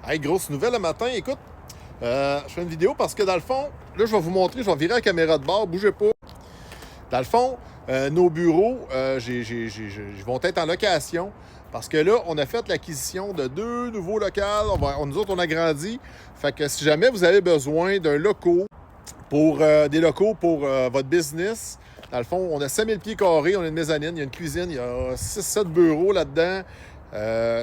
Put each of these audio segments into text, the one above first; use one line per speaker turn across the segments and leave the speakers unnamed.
Hey, grosse nouvelle le matin, écoute, je fais une vidéo parce que dans le fond, là je vais vous montrer, je vais virer la caméra de bord, bougez pas. Dans le fond, nos bureaux vont être en location parce que là, on a fait l'acquisition de 2 nouveaux locales. Nous autres, on a grandi. Fait que si jamais vous avez besoin d'un locaux pour des locaux pour votre business, dans le fond, on a 5000 pieds carrés, on a une mezzanine, il y a une cuisine, il y a 6-7 bureaux là-dedans.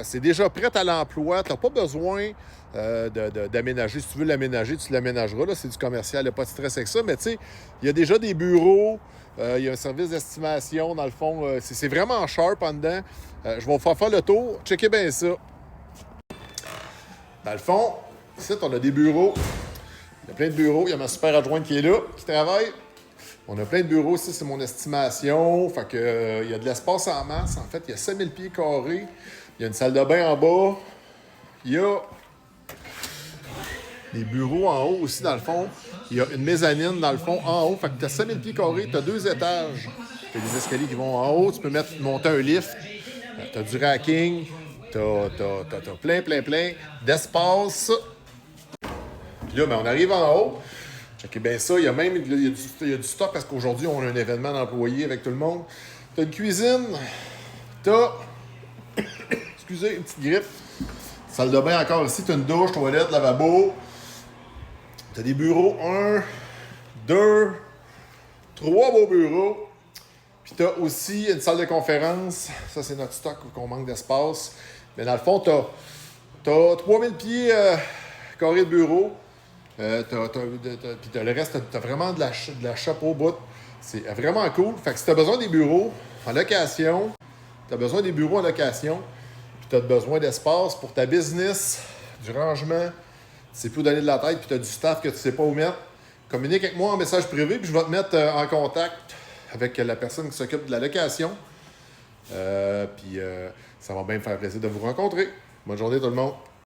C'est déjà prêt à l'emploi. Tu n'as pas besoin d'aménager. Si tu veux l'aménager, tu l'aménageras. Là, c'est du commercial, il n'y a pas de stress avec ça. Mais tu sais, il y a déjà des bureaux, il y a un service d'estimation. Dans le fond, c'est vraiment sharp en dedans. Je vais vous faire le tour. Checkez bien ça. Dans le fond, ici, on a des bureaux. Il y a plein de bureaux. Il y a ma super adjointe qui est là, qui travaille. On a plein de bureaux. Ici, c'est mon estimation. Fait que, il y a de l'espace en masse. En fait, il y a 5000 pieds carrés. Il y a une salle de bain en bas. Il y a des bureaux en haut aussi, dans le fond. Il y a une mezzanine, dans le fond, en haut. Fait que tu as 5000 pieds carrés. Tu as 2 étages. Tu as des escaliers qui vont en haut. Tu peux monter un lift. Tu as du racking. Tu as plein d'espace. Puis là, ben, on arrive en haut. Checkez bien ça. Il y a même il y a du stock parce qu'aujourd'hui, on a un événement d'employés avec tout le monde. Tu as une cuisine. Tu as excusez, une petite grippe. Salle de bain encore ici. Tu as une douche, toilette, lavabo. Tu as des bureaux. 1, 2, 3 beaux bureaux. Puis tu as aussi une salle de conférence. Ça, c'est notre stock qu'on manque d'espace. Mais dans le fond, tu as 3000 pieds carrés de bureau. Puis le reste, t'as vraiment de la chapeau bout. C'est vraiment cool. Fait que si t'as besoin des bureaux en location, puis t'as besoin d'espace pour ta business, du rangement, tu sais plus où donner de la tête, puis t'as du staff que tu sais pas où mettre, communique avec moi en message privé, puis je vais te mettre en contact avec la personne qui s'occupe de la location. Ça va bien me faire plaisir de vous rencontrer. Bonne journée tout le monde.